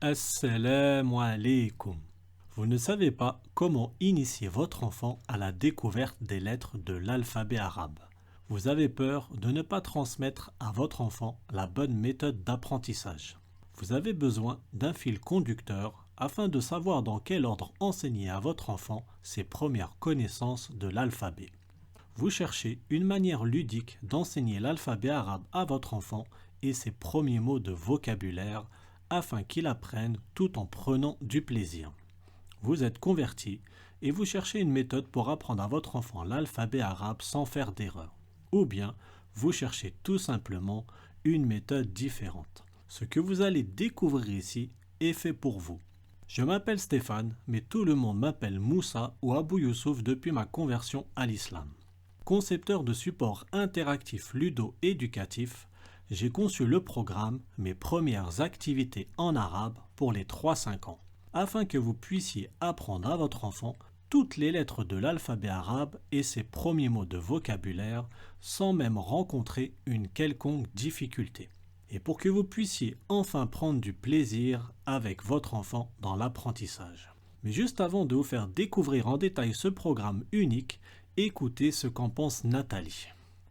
Assalamu alaikum. Vous ne savez pas comment initier votre enfant à la découverte des lettres de l'alphabet arabe. Vous avez peur de ne pas transmettre à votre enfant la bonne méthode d'apprentissage. Vous avez besoin d'un fil conducteur afin de savoir dans quel ordre enseigner à votre enfant ses premières connaissances de l'alphabet. Vous cherchez une manière ludique d'enseigner l'alphabet arabe à votre enfant et ses premiers mots de vocabulaire afin qu'il apprenne tout en prenant du plaisir. Vous êtes converti et vous cherchez une méthode pour apprendre à votre enfant l'alphabet arabe sans faire d'erreur. Ou bien, vous cherchez tout simplement une méthode différente. Ce que vous allez découvrir ici est fait pour vous. Je m'appelle Stéphane, mais tout le monde m'appelle Moussa ou Abou Youssouf depuis ma conversion à l'islam. Concepteur de supports interactifs ludo-éducatifs, j'ai conçu le programme Mes premières activités en arabe pour les 3-5 ans, afin que vous puissiez apprendre à votre enfant toutes les lettres de l'alphabet arabe et ses premiers mots de vocabulaire sans même rencontrer une quelconque difficulté. Et pour que vous puissiez enfin prendre du plaisir avec votre enfant dans l'apprentissage. Mais juste avant de vous faire découvrir en détail ce programme unique, écoutez ce qu'en pense Nathalie.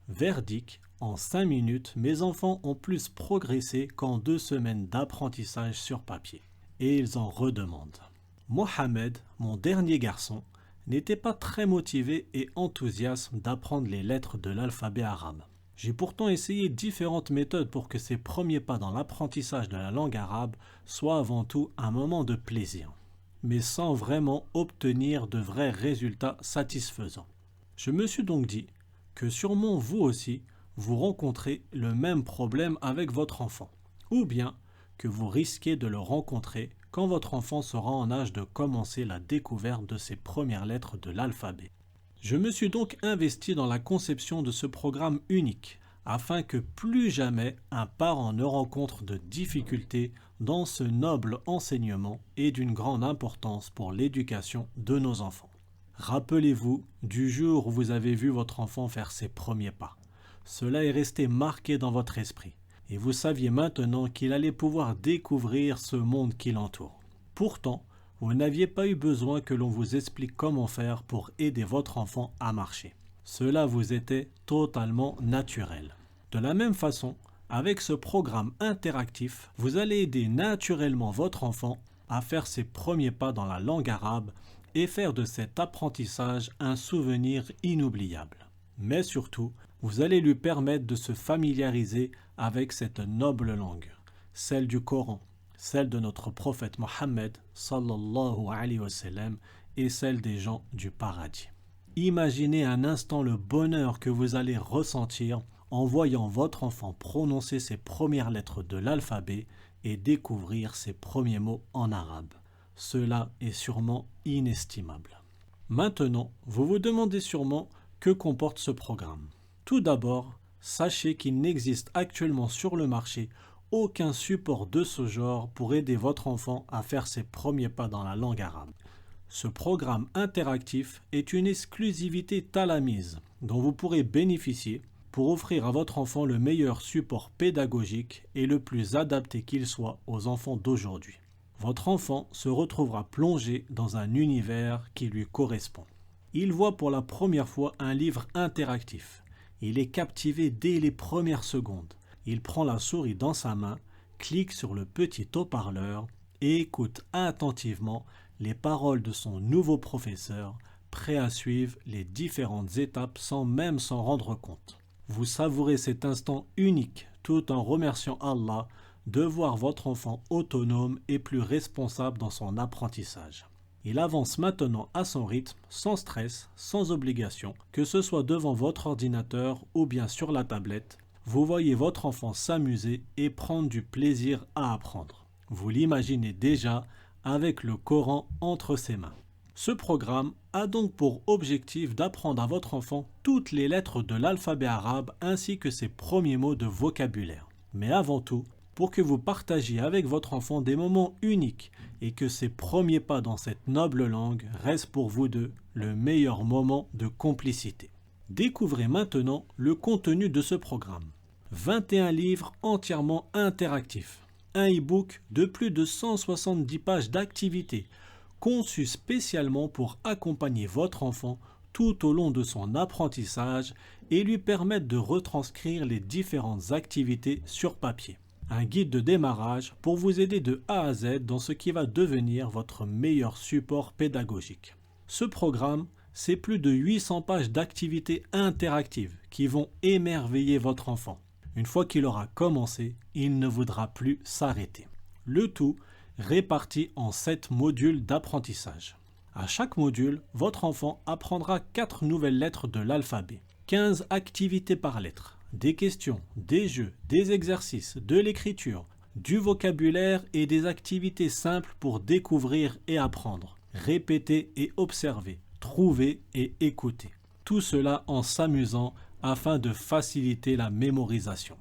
Verdict, en 5 minutes, mes enfants ont plus progressé qu'en 2 semaines d'apprentissage sur papier. Et ils en redemandent. Mohamed, mon dernier garçon, n'était pas très motivé et enthousiaste d'apprendre les lettres de l'alphabet arabe. J'ai pourtant essayé différentes méthodes pour que ses premiers pas dans l'apprentissage de la langue arabe soient avant tout un moment de plaisir, mais sans vraiment obtenir de vrais résultats satisfaisants. Je me suis donc dit que sûrement vous aussi, vous rencontrez le même problème avec votre enfant, ou bien que vous risquez de le rencontrer quand votre enfant sera en âge de commencer la découverte de ses premières lettres de l'alphabet. Je me suis donc investi dans la conception de ce programme unique, afin que plus jamais un parent ne rencontre de difficultés dans ce noble enseignement et d'une grande importance pour l'éducation de nos enfants. Rappelez-vous du jour où vous avez vu votre enfant faire ses premiers pas. Cela est resté marqué dans votre esprit, et vous saviez maintenant qu'il allait pouvoir découvrir ce monde qui l'entoure. Pourtant, vous n'aviez pas eu besoin que l'on vous explique comment faire pour aider votre enfant à marcher. Cela vous était totalement naturel. De la même façon, avec ce programme interactif, vous allez aider naturellement votre enfant à faire ses premiers pas dans la langue arabe et faire de cet apprentissage un souvenir inoubliable. Mais surtout, vous allez lui permettre de se familiariser avec cette noble langue, celle du Coran, celle de notre prophète Mohammed sallallahu alayhi wa sallam et celle des gens du paradis. Imaginez un instant le bonheur que vous allez ressentir en voyant votre enfant prononcer ses premières lettres de l'alphabet et découvrir ses premiers mots en arabe. Cela est sûrement inestimable. Maintenant, vous vous demandez sûrement que comporte ce programme. Tout d'abord, sachez qu'il n'existe actuellement sur le marché aucun support de ce genre pour aider votre enfant à faire ses premiers pas dans la langue arabe. Ce programme interactif est une exclusivité Talamise dont vous pourrez bénéficier pour offrir à votre enfant le meilleur support pédagogique et le plus adapté qu'il soit aux enfants d'aujourd'hui. Votre enfant se retrouvera plongé dans un univers qui lui correspond. Il voit pour la première fois un livre interactif. Il est captivé dès les premières secondes. Il prend la souris dans sa main, clique sur le petit haut-parleur et écoute attentivement les paroles de son nouveau professeur, prêt à suivre les différentes étapes sans même s'en rendre compte. Vous savourez cet instant unique tout en remerciant Allah de voir votre enfant autonome et plus responsable dans son apprentissage. Il avance maintenant à son rythme, sans stress, sans obligation, que ce soit devant votre ordinateur ou bien sur la tablette. Vous voyez votre enfant s'amuser et prendre du plaisir à apprendre. Vous l'imaginez déjà avec le Coran entre ses mains. Ce programme a donc pour objectif d'apprendre à votre enfant toutes les lettres de l'alphabet arabe ainsi que ses premiers mots de vocabulaire. Mais avant tout, pour que vous partagiez avec votre enfant des moments uniques et que ses premiers pas dans cette noble langue restent pour vous deux le meilleur moment de complicité. Découvrez maintenant le contenu de ce programme. 21 livres entièrement interactifs, un e-book de plus de 170 pages d'activités conçu spécialement pour accompagner votre enfant tout au long de son apprentissage et lui permettre de retranscrire les différentes activités sur papier. Un guide de démarrage pour vous aider de A à Z dans ce qui va devenir votre meilleur support pédagogique. Ce programme, c'est plus de 800 pages d'activités interactives qui vont émerveiller votre enfant. Une fois qu'il aura commencé, il ne voudra plus s'arrêter. Le tout réparti en 7 modules d'apprentissage. À chaque module, votre enfant apprendra 4 nouvelles lettres de l'alphabet, 15 activités par lettre, des questions, des jeux, des exercices, de l'écriture, du vocabulaire et des activités simples pour découvrir et apprendre, répéter et observer, trouver et écouter. Tout cela en s'amusant afin de faciliter la mémorisation.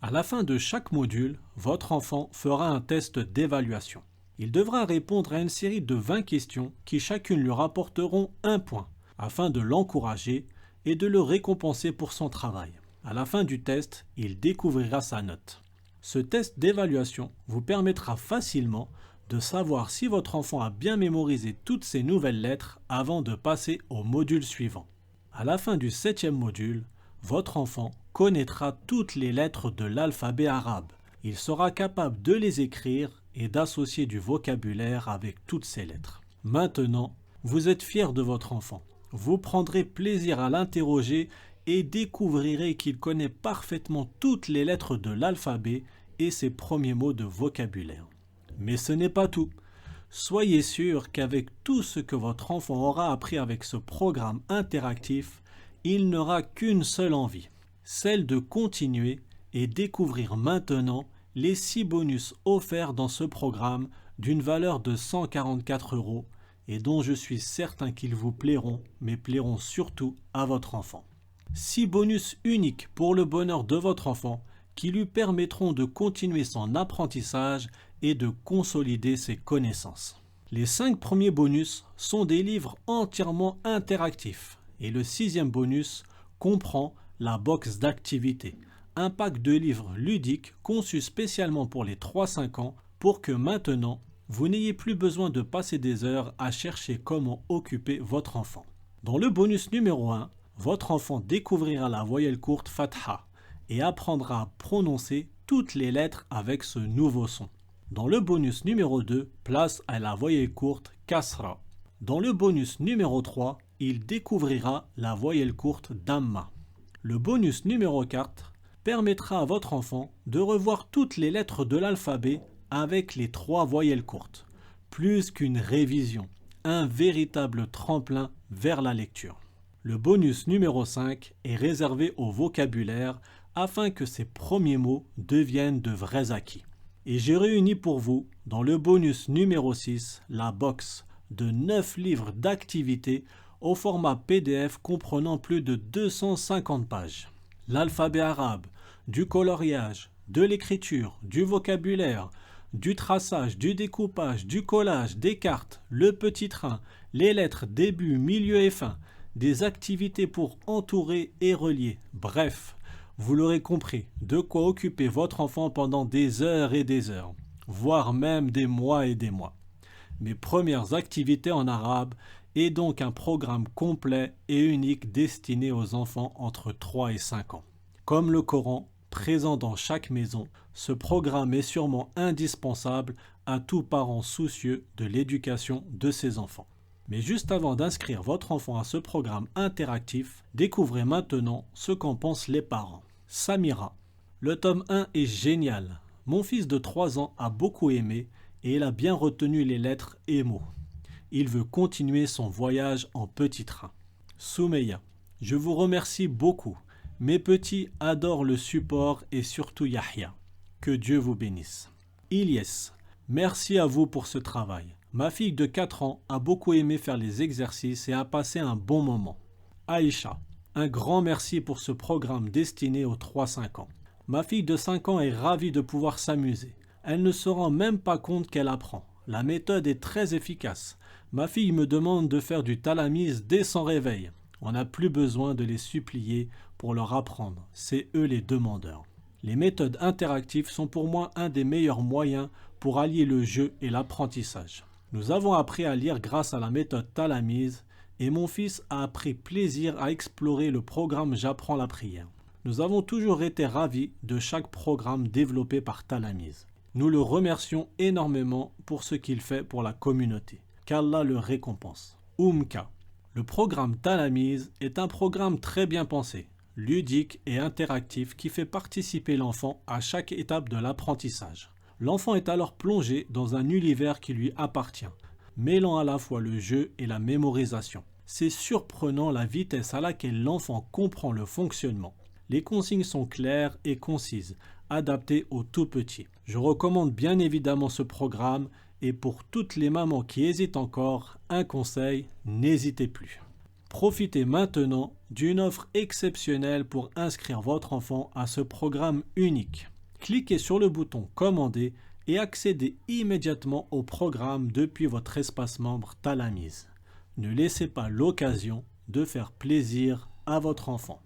À la fin de chaque module, votre enfant fera un test d'évaluation. Il devra répondre à une série de 20 questions qui chacune lui rapporteront 1 point, afin de l'encourager et de le récompenser pour son travail. À la fin du test, il découvrira sa note. Ce test d'évaluation vous permettra facilement de savoir si votre enfant a bien mémorisé toutes ces nouvelles lettres avant de passer au module suivant. À la fin du 7e module, votre enfant connaîtra toutes les lettres de l'alphabet arabe. Il sera capable de les écrire et d'associer du vocabulaire avec toutes ces lettres. Maintenant, vous êtes fier de votre enfant. Vous prendrez plaisir à l'interroger et découvrirez qu'il connaît parfaitement toutes les lettres de l'alphabet et ses premiers mots de vocabulaire. Mais ce n'est pas tout. Soyez sûr qu'avec tout ce que votre enfant aura appris avec ce programme interactif, il n'aura qu'une seule envie, celle de continuer et découvrir maintenant les 6 bonus offerts dans ce programme d'une valeur de 144 € et dont je suis certain qu'ils vous plairont, mais plairont surtout à votre enfant. 6 bonus uniques pour le bonheur de votre enfant qui lui permettront de continuer son apprentissage et de consolider ses connaissances. Les 5 premiers bonus sont des livres entièrement interactifs et le 6e bonus comprend la box d'activités, un pack de livres ludiques conçus spécialement pour les 3-5 ans pour que maintenant, vous n'ayez plus besoin de passer des heures à chercher comment occuper votre enfant. Dans le bonus numéro 1, votre enfant découvrira la voyelle courte Fatha et apprendra à prononcer toutes les lettres avec ce nouveau son. Dans le bonus numéro 2, place à la voyelle courte Kasra. Dans le bonus numéro 3, il découvrira la voyelle courte Damma. Le bonus numéro 4 permettra à votre enfant de revoir toutes les lettres de l'alphabet avec les 3 voyelles courtes. Plus qu'une révision, un véritable tremplin vers la lecture. Le bonus numéro 5 est réservé au vocabulaire afin que ces premiers mots deviennent de vrais acquis. Et j'ai réuni pour vous, dans le bonus numéro 6, la box de 9 livres d'activités au format PDF comprenant plus de 250 pages. L'alphabet arabe, du coloriage, de l'écriture, du vocabulaire, du traçage, du découpage, du collage, des cartes, le petit train, les lettres début, milieu et fin, des activités pour entourer et relier. Bref, vous l'aurez compris, de quoi occuper votre enfant pendant des heures et des heures, voire même des mois et des mois. Mes premières activités en arabe est donc un programme complet et unique destiné aux enfants entre 3 et 5 ans. Comme le Coran, présent dans chaque maison, ce programme est sûrement indispensable à tout parent soucieux de l'éducation de ses enfants. Mais juste avant d'inscrire votre enfant à ce programme interactif, découvrez maintenant ce qu'en pensent les parents. Samira. Le tome 1 est génial. Mon fils de 3 ans a beaucoup aimé et il a bien retenu les lettres et mots. Il veut continuer son voyage en petit train. Soumeya. Je vous remercie beaucoup. Mes petits adorent le support et surtout Yahya. Que Dieu vous bénisse. Ilyes. Merci à vous pour ce travail. Ma fille de 4 ans a beaucoup aimé faire les exercices et a passé un bon moment. Aïcha. Un grand merci pour ce programme destiné aux 3-5 ans. Ma fille de 5 ans est ravie de pouvoir s'amuser. Elle ne se rend même pas compte qu'elle apprend. La méthode est très efficace. Ma fille me demande de faire du talamise dès son réveil. On n'a plus besoin de les supplier pour leur apprendre. C'est eux les demandeurs. Les méthodes interactives sont pour moi un des meilleurs moyens pour allier le jeu et l'apprentissage. Nous avons appris à lire grâce à la méthode Talamise et mon fils a pris plaisir à explorer le programme J'apprends la prière. Nous avons toujours été ravis de chaque programme développé par Talamise. Nous le remercions énormément pour ce qu'il fait pour la communauté. Qu'Allah le récompense. Oumka. Le programme Talamise est un programme très bien pensé, ludique et interactif qui fait participer l'enfant à chaque étape de l'apprentissage. L'enfant est alors plongé dans un univers qui lui appartient, mêlant à la fois le jeu et la mémorisation. C'est surprenant la vitesse à laquelle l'enfant comprend le fonctionnement. Les consignes sont claires et concises, adaptées aux tout petits. Je recommande bien évidemment ce programme et pour toutes les mamans qui hésitent encore, un conseil, n'hésitez plus. Profitez maintenant d'une offre exceptionnelle pour inscrire votre enfant à ce programme unique. Cliquez sur le bouton Commander et accédez immédiatement au programme depuis votre espace membre Talamise. Ne laissez pas l'occasion de faire plaisir à votre enfant.